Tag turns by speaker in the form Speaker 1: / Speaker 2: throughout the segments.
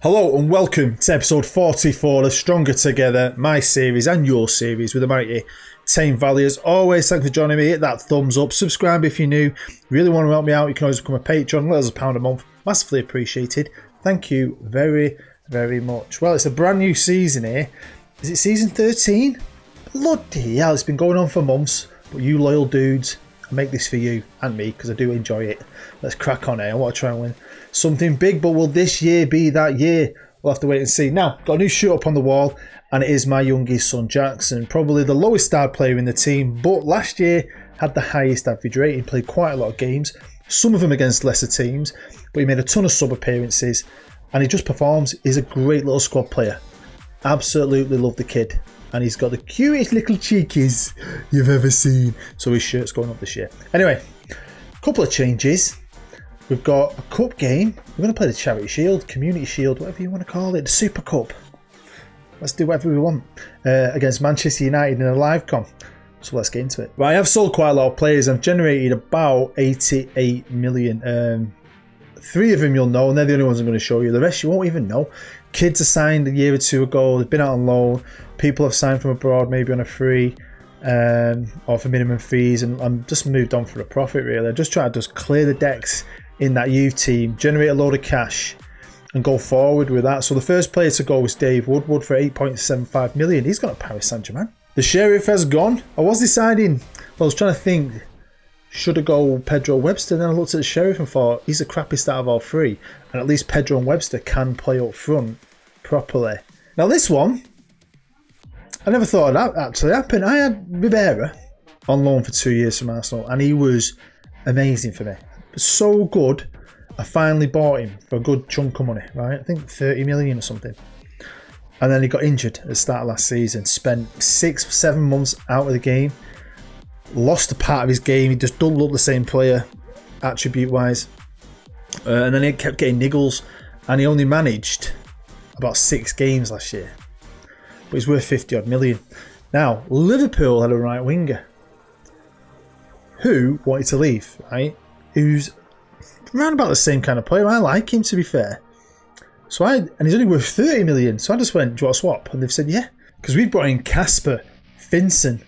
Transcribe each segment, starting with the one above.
Speaker 1: Hello and welcome to episode 44 of Stronger Together, my series and your series with the mighty Tame Valley. As always, thanks for joining me. Hit that thumbs up, subscribe if you're new. Really want to help me out, you can always become a patron. Let us £1 a month, massively appreciated. Thank you very, very much. Well, it's a brand new season here. Is it season 13? Bloody hell, it's been going on for months. But you loyal dudes, I make this for you and me because I do enjoy it. Let's crack on here. I want to try and win something big, but will this year be that year? We'll have to wait and see. Now, got a new shirt up on the wall, and it is my youngest son, Jackson. Probably the lowest star player in the team, but last year had the highest average rating, played quite a lot of games, some of them against lesser teams, but he made a ton of sub appearances, and he just performs. He's a great little squad player. Absolutely love the kid. And he's got the cutest little cheekies you've ever seen. So his shirt's going up this year. Anyway, a couple of changes. We've got a cup game. We're going to play the Charity Shield, Community Shield, whatever you want to call it. The Super Cup. Let's do whatever we want. Against Manchester United in a live com. So let's get into it. Right, I've sold quite a lot of players. I've generated about 88 million. 3 of them you'll know, and they're the only ones I'm going to show you. The rest you won't even know. Kids are signed a year or two ago. They've been out on loan. People have signed from abroad, maybe on a free or for minimum fees, and I'm just moved on for a profit, really. I just try to just clear the decks in that youth team, generate a load of cash, and go forward with that. So the first player to go was Dave Woodward for 8.75 million. He's got a Paris Saint-Germain. The Sheriff has gone. I was deciding, I was trying to think, should I go Pedro Webster? Then I looked at the Sheriff and thought, he's the crappiest out of all three. And at least Pedro and Webster can play up front properly. Now this one, I never thought that actually happened. I had Ribera on loan for 2 years from Arsenal, and he was amazing for me. So good, I finally bought him for a good chunk of money, right? I think 30 million or something. And then he got injured at the start of last season, spent 6-7 months out of the game, lost a part of his game. He just doesn't look the same player, attribute-wise. And then he kept getting niggles, and he only managed about 6 games last year. But he's worth 50 odd million. Now, Liverpool had a right winger who wanted to leave, right? Who's around about the same kind of player. I like him, to be fair. And he's only worth 30 million. So I just went, do you want to swap? And they've said, yeah. Because we brought in Kasper Finsen,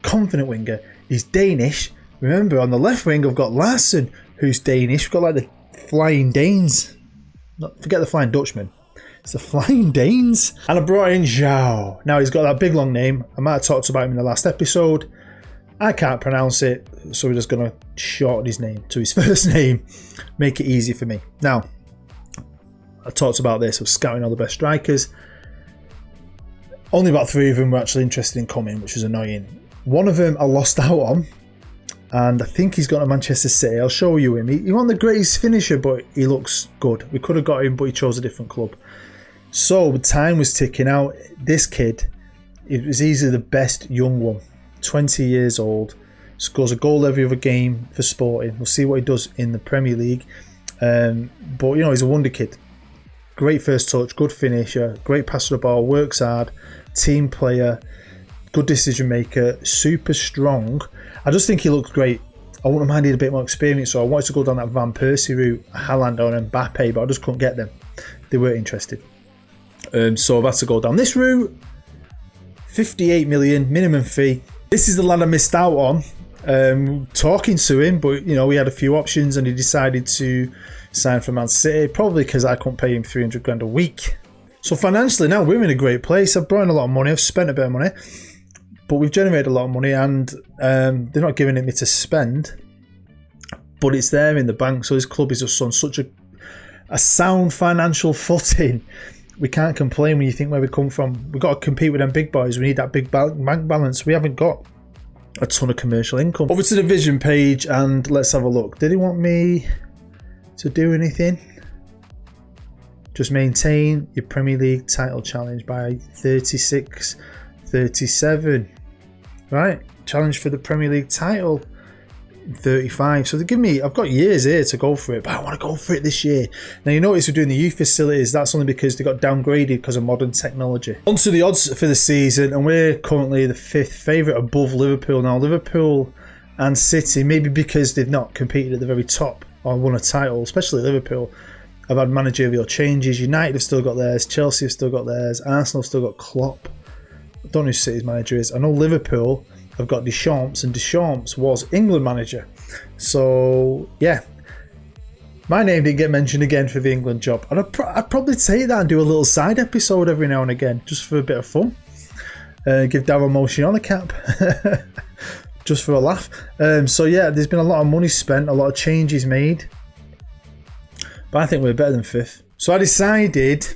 Speaker 1: confident winger. He's Danish. Remember, on the left wing, I've got Larsen, who's Danish. We've got like the Flying Danes. Forget the Flying Dutchman. It's the Flying Danes. And I brought in Zhao. Now, he's got that big long name. I might have talked about him in the last episode. I can't pronounce it, so we're just going to shorten his name to his first name. Make it easy for me. Now, I talked about this. I was scouting all the best strikers. Only about 3 of them were actually interested in coming, which was annoying. One of them I lost out on, and I think he's gone to Manchester City. I'll show you him. He wasn't the greatest finisher, but he looks good. We could have got him, but he chose a different club. So the time was ticking out. This kid, it was easily the best young one. 20 years old, scores a goal every other game for Sporting. We'll see what he does in the Premier League. But, you know, he's a wonder kid. Great first touch, good finisher, great passer of the ball, works hard, team player, good decision maker, super strong. I just think he looks great. I wouldn't have minded a bit more experience, so I wanted to go down that Van Persie route, Haaland or Mbappe, but I just couldn't get them. They weren't interested. So I've had to go down this route. 58 million, minimum fee. This is the lad I missed out on. Talking to him, but you know, we had a few options and he decided to sign for Man City, probably because I couldn't pay him 300 grand a week. So financially now we're in a great place. I've brought in a lot of money, I've spent a bit of money, but we've generated a lot of money, and they're not giving it me to spend, but it's there in the bank. So this club is just on such a sound financial footing. We can't complain when you think where we come from. We've got to compete with them big boys. We need that big bank balance. We haven't got a ton of commercial income. Over to the vision page and let's have a look. Did he want me to do anything? Just maintain your Premier League title challenge by 36-37. Right? Challenge for the Premier League title. 35. So they give me, I've got years here to go for it, but I want to go for it this year. Now you notice we're doing the youth facilities. That's only because they got downgraded because of modern technology. On to the odds for the season, and we're currently the 5th favourite above Liverpool. Now Liverpool and City, maybe because they've not competed at the very top or won a title, especially Liverpool, have had managerial changes. United have still got theirs, Chelsea have still got theirs, Arsenal have still got Klopp. I don't know who City's manager is. I know Liverpool have got Deschamps, and Deschamps was England manager. So yeah, my name didn't get mentioned again for the England job. And I'd probably take that and do a little side episode every now and again, just for a bit of fun. Give Darryl Motion on a cap, just for a laugh. So yeah, there's been a lot of money spent, a lot of changes made. But I think we're better than 5th. So I decided,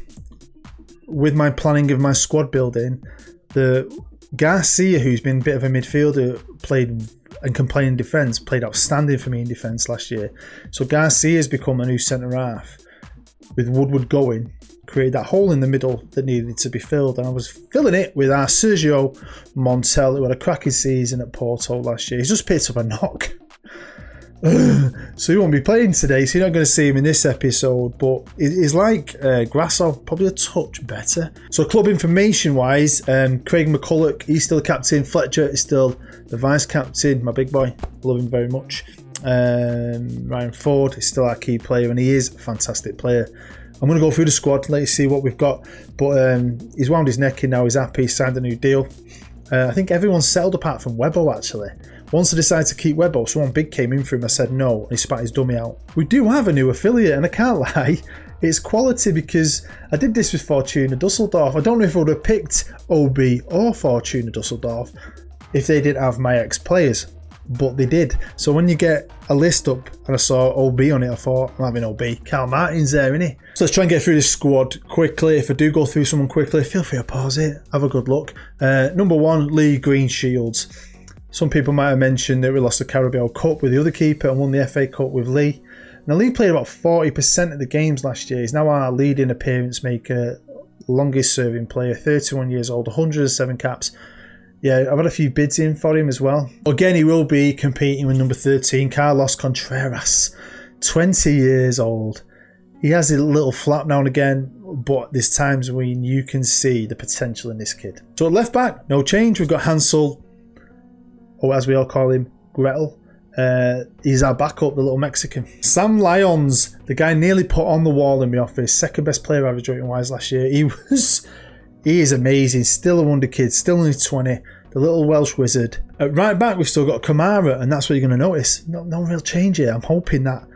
Speaker 1: with my planning of my squad building, that Garcia, who's been a bit of a midfielder, played and can play in defence, played outstanding for me in defence last year. So Garcia has become a new centre-half. With Woodward going, created that hole in the middle that needed to be filled. And I was filling it with our Sergio Montiel, who had a cracking season at Porto last year. He's just picked up a knock. So he won't be playing today, so you're not going to see him in this episode, but he's like Grasso, probably a touch better. So club information wise, Craig McCulloch, he's still captain. Fletcher is still the vice captain, my big boy, love him very much. Ryan Ford is still our key player, and he is a fantastic player. I'm going to go through the squad, let you see what we've got, but he's wound his neck in now, he's happy, he's signed a new deal. I think everyone's settled apart from Webbo actually. Once I decided to keep Webbo, someone big came in for him. I said no, and he spat his dummy out. We do have a new affiliate, and I can't lie, it's quality, because I did this with Fortuna Dusseldorf. I don't know if I would have picked OB or Fortuna Dusseldorf if they didn't have my ex-players, but they did. So when you get a list up and I saw OB on it, I thought, I'm having OB. Carl Martin's there, isn't he? So let's try and get through this squad quickly. If I do go through someone quickly, feel free to pause it, have a good look. Number 1, Lee Greenshields. Some people might have mentioned that we lost the Carabao Cup with the other keeper and won the FA Cup with Lee. Now Lee played about 40% of the games last year. He's now our leading appearance maker, longest serving player, 31 years old, 107 caps. Yeah, I've had a few bids in for him as well. Again, he will be competing with number 13, Carlos Contreras, 20 years old. He has a little flap now and again, but there's times when you can see the potential in this kid. So at left back, no change. We've got Hansel, or as we all call him, Gretel. He's our backup, the little Mexican. Sam Lyons, the guy nearly put on the wall in my office, second best player average rating wise last year. He is amazing, still a wonder kid, still only 20, the little Welsh wizard. At right back, we've still got Kamara, and that's what you're going to notice. No real change here. I'm hoping that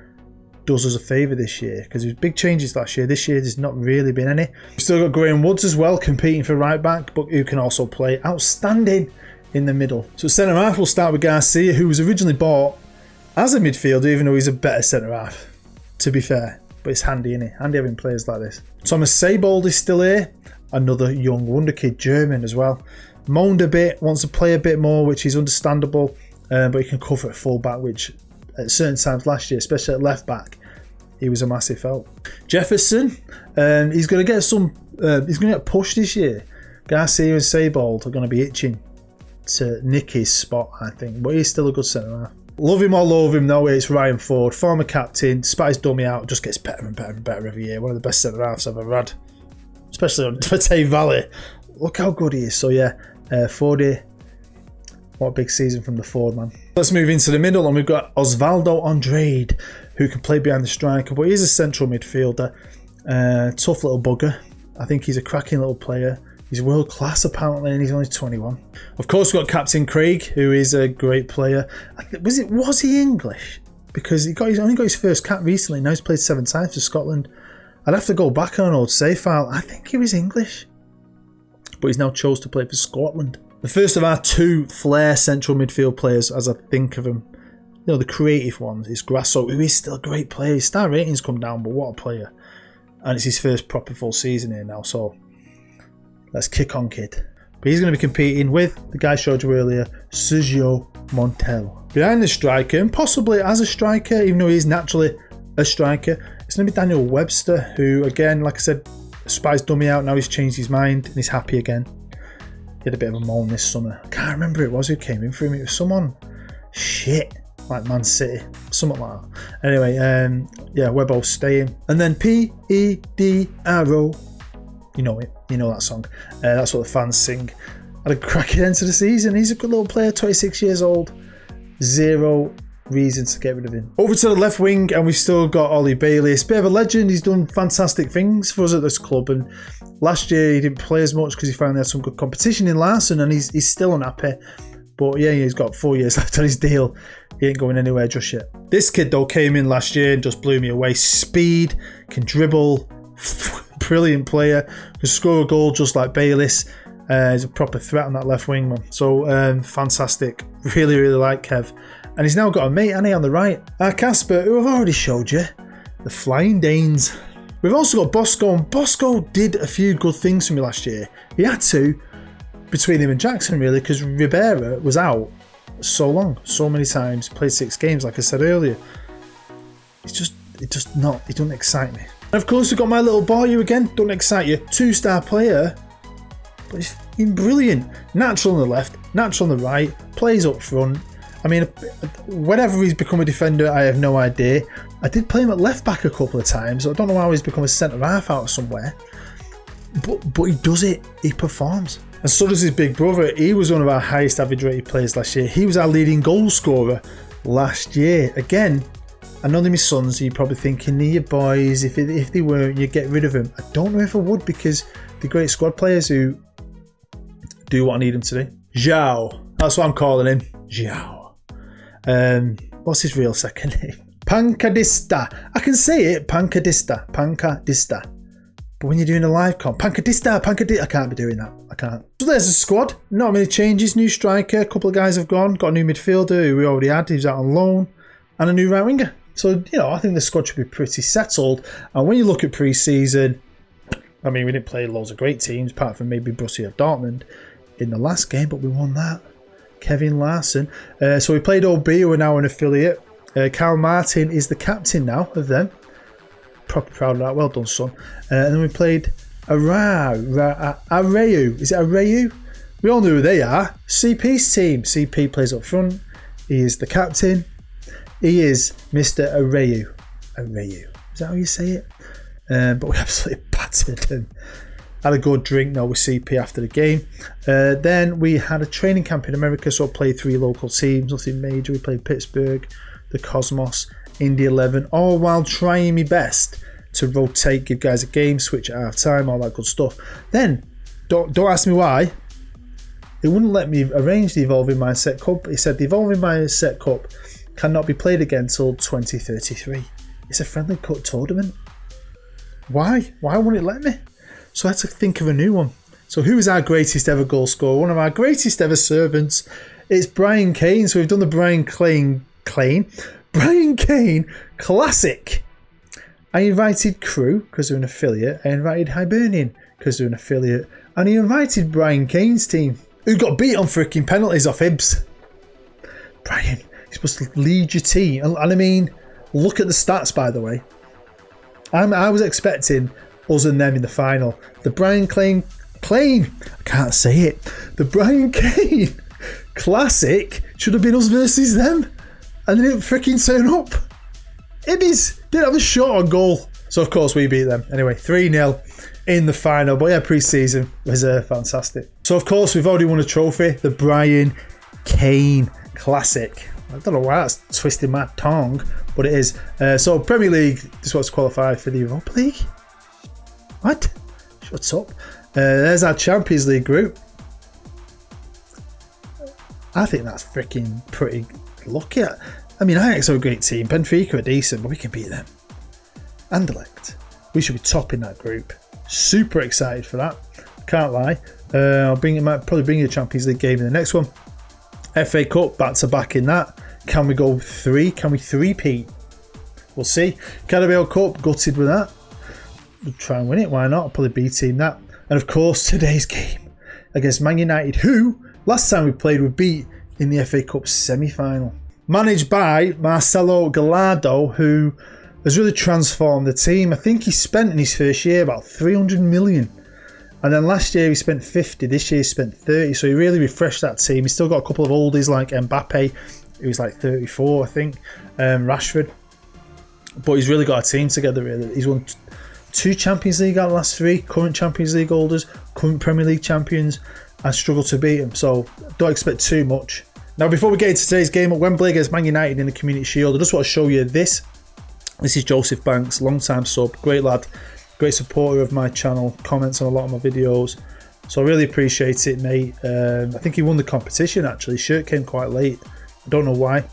Speaker 1: does us a favour this year, because there was big changes last year. This year there's not really been any. We've still got Graham Woods as well, competing for right back, but who can also play outstanding in the middle. So centre half, we'll start with Garcia, who was originally bought as a midfielder, even though he's a better centre half, to be fair. But it's handy, isn't it? Handy having players like this. Thomas Seibold is still here, another young wonder kid, German as well. Moaned a bit, wants to play a bit more, which is understandable, but he can cover at full back, which at certain times last year, especially at left back, he was a massive help. Jefferson, he's going to get he's going to get pushed this year. Garcia and Seibold are going to be itching to nick his spot, I think, but he's still a good centre half. Love him or loathe him though, it's Ryan Ford, former captain, spat his dummy out, just gets better and better and better every year. One of the best centre halves I've ever had, especially for Tame Valley. Look how good he is. So yeah, Fordy, what a big season from the Ford man. Let's move into the middle, and we've got Osvaldo Andrade, who can play behind the striker, but he's a central midfielder. Tough little bugger. I think he's a cracking little player. He's world class apparently, and he's only 21. Of course, we've got Captain Craig, who is a great player. Was he English? Because he only got his first cap recently. Now he's played 7 times for Scotland. I'd have to go back on an old save file. I think he was English, but he's now chose to play for Scotland. The first of our 2 flair central midfield players, as I think of them, you know, the creative ones, is Grasso, who is still a great player. His star ratings come down, but what a player. And it's his first proper full season here now, so let's kick on, kid. But he's going to be competing with the guy I showed you earlier, Sergio Montiel. Behind the striker, and possibly as a striker, even though he's naturally a striker, it's going to be Daniel Webster, who, again, like I said, Spies dummy out. Now he's changed his mind and he's happy again. He had a bit of a moan this summer. I can't remember who it was who came in for him. It was someone shit, like Man City, something like that. Anyway, yeah, Webbo's staying. And then P-E-D-R-O. You know it. You know that song. That's what the fans sing. Had a cracking end to the season. He's a good little player, 26 years old. 0 reason to get rid of him. Over to the left wing, and we've still got Ollie Bailey. He's a bit of a legend. He's done fantastic things for us at this club, and last year he didn't play as much because he finally had some good competition in Larson, and he's still unhappy. But yeah, he's got 4 years left on his deal. He ain't going anywhere just yet. This kid though came in last year and just blew me away. Speed, can dribble, brilliant player, can score a goal just like Bayliss. He's a proper threat on that left wing, man. So fantastic. Really, really like Kev. And he's now got a mate, hasn't he, on the right? Casper, who I've already showed you. The Flying Danes. We've also got Bosco, and Bosco did a few good things for me last year. He had to, between him and Jackson, really, because Ribera was out so long, so many times, played 6 games, like I said earlier. He doesn't excite me. And of course, we've got my little boy, you again, don't excite you. 2-star player, but he's brilliant. Natural on the left, natural on the right, plays up front. I mean, whenever he's become a defender, I have no idea. I did play him at left back a couple of times. So I don't know how he's become a centre half out of somewhere. But he does it. He performs. And so does his big brother. He was one of our highest average rated players last year. He was our leading goal scorer last year. Again, I know they're my sons. So you're probably thinking, they're your boys. If they weren't, you'd get rid of them. I don't know if I would, because they're great squad players who do what I need them to do. Zhao. That's what I'm calling him. Zhao. What's his real second name? Pancadista. I can say it. Pancadista. But when you're doing a live comp, Pancadista. I can't be doing that. I can't. So there's a squad. Not many changes. New striker. A couple of guys have gone. Got a new midfielder who we already had. He was out on loan. And a new right winger. So, I think the squad should be pretty settled. And when you look at pre-season, I mean, we didn't play loads of great teams, apart from maybe Borussia Dortmund in the last game, but we won that. Kevin Larson. So we played OB, who are now an affiliate. Carl Martin is the captain now of them. Proper proud of that. Well done, son. And then we played Arayu. Is it Arayu? We all know who they are. CP's team. CP plays up front. He is the captain. He is Mr. Arayu. Arayu. Is that how you say it? But we absolutely battered him. Had a good drink now with CP after the game. Then we had a training camp in America, so I played 3 local teams, nothing major. We played Pittsburgh, the Cosmos, Indy 11, all while trying my best to rotate, give guys a game, switch at half time, all that good stuff. Then, don't ask me why, they wouldn't let me arrange the Evolving Mindset Cup. He said the Evolving Mindset Cup cannot be played again until 2033. It's a friendly cut tournament. Why? Why won't it let me? So I had to think of a new one. So who is our greatest ever goal scorer? One of our greatest ever servants. It's Brian Kane. So we've done the Brian Kane Classic. I invited Crew because they're an affiliate. I invited Hibernian because they're an affiliate. And he invited Brian Kane's team, who got beat on freaking penalties off Hibs. Brian, you're supposed to lead your team. And I mean, look at the stats, by the way. I was expecting us and them in the final. The Brian Kane, I can't say it. The Brian Kane Classic should have been us versus them. And they didn't freaking turn up. Ibis didn't have a shot on goal. So of course we beat them. Anyway, 3-0 in the final. But yeah, pre-season was fantastic. So of course we've already won a trophy. The Brian Kane Classic. I don't know why that's twisting my tongue, but it is. So Premier League, this was qualified for the Europa League. What? Shut up. There's our Champions League group. I think that's freaking pretty lucky. I mean, Ajax are a great team. Benfica are decent, but we can beat them. Anderlecht. We should be top in that group. Super excited for that. Can't lie. Might probably bring you a Champions League game in the next one. FA Cup, back to back in that. Can we go 3? Can we 3-peat? We'll see. Carabao Cup, gutted with that. We'll try and win it. Why not? I'll probably B-team that. And of course, today's game against Man United, who last time we played we beat in the FA Cup semi-final. Managed by Marcelo Gallardo, who has really transformed the team. I think he spent in his first year about 300 million. And then last year he spent 50. This year he spent 30. So he really refreshed that team. He's still got a couple of oldies like Mbappe, who's like 34, I think. Rashford. But he's really got a team together, really. He's won 2 Champions League out of the last 3. Current Champions League holders. Current Premier League champions. I struggle to beat him. So don't expect too much. Now, before we get into today's game at Wembley against Man United in the Community Shield, I just want to show you this. This is Joseph Banks, long-time sub, great lad, great supporter of my channel, comments on a lot of my videos. So I really appreciate it, mate. I think he won the competition, actually. His shirt came quite late. I don't know why.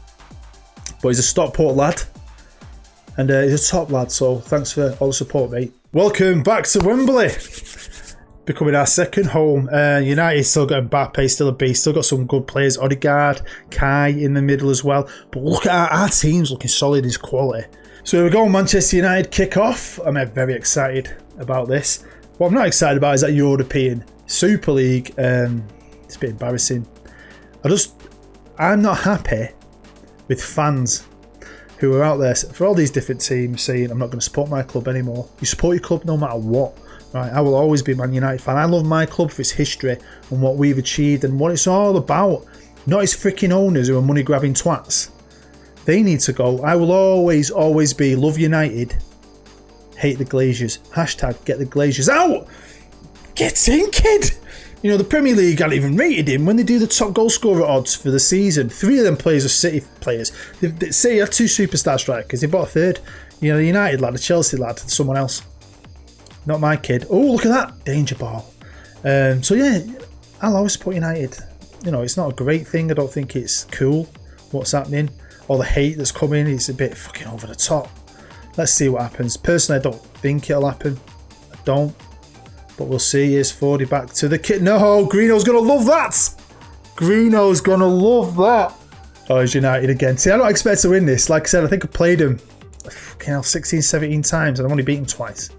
Speaker 1: But he's a Stockport lad. And he's a top lad, so thanks for all the support, mate. Welcome back to Wembley. Becoming our second home. United still got Mbappe, still a beast, still got some good players. Odegaard, Kai in the middle as well. But look at our team's looking solid, his quality. So here we go, Manchester United kick off. I'm very excited about this. What I'm not excited about is that European Super League. It's a bit embarrassing. I'm not happy with fans who are out there for all these different teams saying, I'm not going to support my club anymore. You support your club no matter what. Right, I will always be a Man United fan. I love my club for its history and what we've achieved and what it's all about. Not its freaking owners who are money grabbing twats. They need to go. I will always be love United, hate the Glazers. Hashtag get the Glazers out. Get in, kid. You know, the Premier League hadn't even rated him when they do the top goal scorer odds for the season. 3 of them players are City players. City have 2 superstar strikers. They bought a third. You know, the United lad, the Chelsea lad, someone else. Not my kid. Oh, look at that. Danger ball. So, yeah, I'll always support United. You know, it's not a great thing. I don't think it's cool what's happening. All the hate that's coming. It's a bit fucking over the top. Let's see what happens. Personally, I don't think it'll happen. I don't. But we'll see. Here's 40 back to the kit. No, Greeno's going to love that. Greeno's going to love that. Oh, it's United again. See, I don't expect to win this. Like I said, I think I played him 16, 17 times and I've only beaten twice.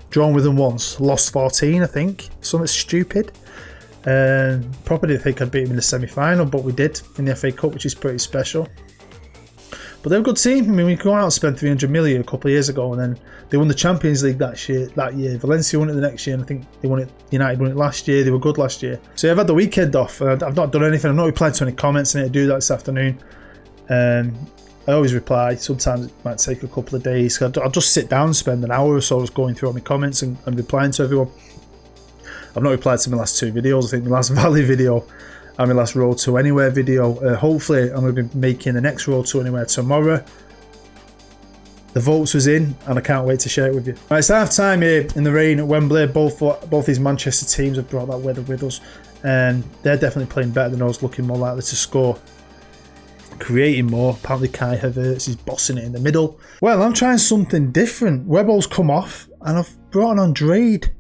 Speaker 1: Drawn with them once, lost 14, I think. Something stupid. Probably didn't think I'd beat him in the semi-final, but we did in the FA Cup, which is pretty special. But they're a good team. I mean, we go out and spend 300 million a couple of years ago, and then they won the Champions League that year. Valencia won it the next year, and I think they won it. United won it last year. They were good last year. So yeah, I've had the weekend off. I've not done anything. I've not replied to any comments. I need to do that this afternoon. I always reply. Sometimes it might take a couple of days. I'll just sit down and spend an hour or so just going through all my comments and replying to everyone. I've not replied to my last 2 videos. I think my last Valley video and my last Road to Anywhere video. Hopefully, I'm going to be making the next Road to Anywhere tomorrow. The votes was in, and I can't wait to share it with you. Right, it's half time here in the rain at Wembley. Both these Manchester teams have brought that weather with us, and they're definitely playing better than us, looking more likely to score. Creating more. Apparently Kai Havertz is bossing it in the middle. Well, I'm trying something different. Webbo's come off and I've brought an Andrade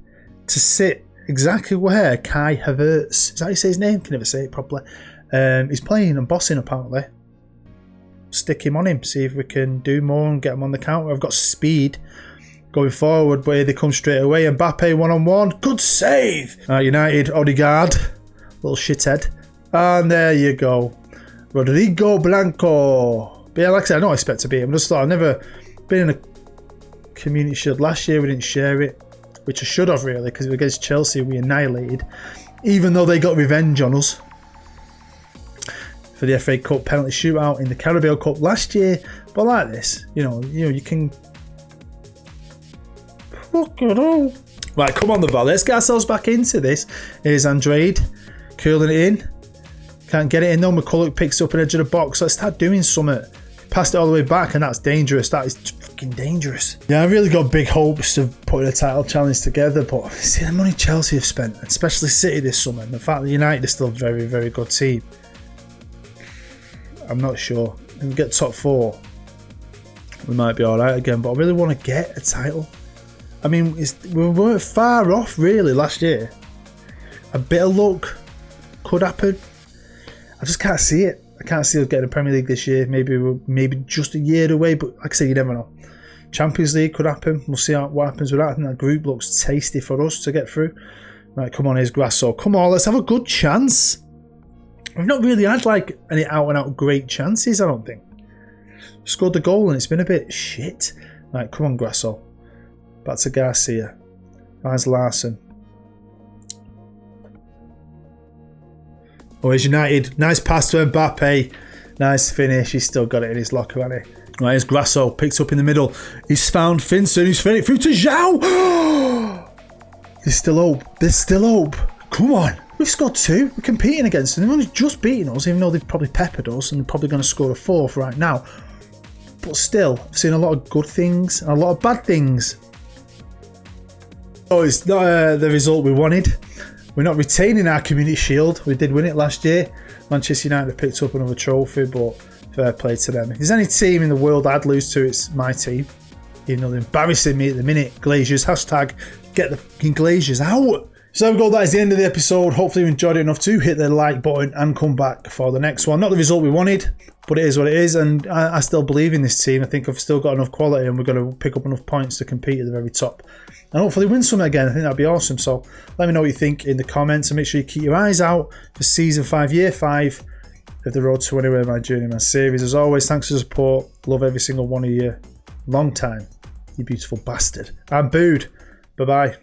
Speaker 1: to sit exactly where Kai Havertz, is that how you say his name? Can never say it properly. He's playing and bossing apparently. Stick him on him, see if we can do more and get him on the counter. I've got speed going forward, but here they come straight away. Mbappe one-on-one. Good save. United, Odegaard. Little shithead. And there you go. Rodrigo Blanco. But yeah, like I said, I don't expect to beat him. I just thought I've never been in a Community Shield. Last year we didn't share it, which I should have really, because against Chelsea we annihilated, even though they got revenge on us for the FA Cup penalty shootout in the Carabao Cup last year. But like this, you know, you can fuck it all. Right, come on the ball. Let's get ourselves back into this. Here's Andrade curling it in. Can't get it in though. McCulloch picks up an edge of the box. Let's start doing something. Passed it all the way back, and that's dangerous. That is fucking dangerous. Yeah, I really got big hopes of putting a title challenge together, but see the money Chelsea have spent, especially City this summer, and the fact that United is still a very, very good team. I'm not sure. If we get top 4, we might be alright again, but I really want to get a title. I mean, we weren't far off really last year. A bit of luck could happen. I just can't see it. I can't see us getting a Premier League this year. Maybe just a year away, but like I say, you never know. Champions League could happen. We'll see what happens with that. I think that group looks tasty for us to get through. Right, come on, here's Grasso. Come on, let's have a good chance. We've not really had like any out-and-out great chances, I don't think. Scored the goal and it's been a bit shit. Right, come on, Grasso. Back to Garcia. There's Larson. Oh, here's United. Nice pass to Mbappe. Nice finish. He's still got it in his locker, hasn't he? Right, here's Grasso. Picks up in the middle. He's found Finson. He's finished through to Zhao. There's still hope. There's still hope. Come on. We've scored 2. We're competing against them. They've only just beaten us, even though they've probably peppered us and they're probably going to score a 4th right now. But still, I've seen a lot of good things and a lot of bad things. Oh, it's not the result we wanted. We're not retaining our Community Shield. We did win it last year. Manchester United picked up another trophy, but fair play to them. If there's any team in the world I'd lose to, it's my team. Even though they're embarrassing me at the minute. Glaziers, hashtag get the fucking Glaziers out. So there we go, that is the end of the episode. Hopefully you enjoyed it enough to hit the like button and come back for the next one. Not the result we wanted, but it is what it is, and I still believe in this team. I think I've still got enough quality and we're going to pick up enough points to compete at the very top. And hopefully win some again. I think that'd be awesome. So let me know what you think in the comments, and make sure you keep your eyes out for Season 5, Year 5 of the Road to Anywhere, my Journeyman series. As always, thanks for the support. Love every single one of you. Long time, you beautiful bastard. I'm booed. Bye-bye.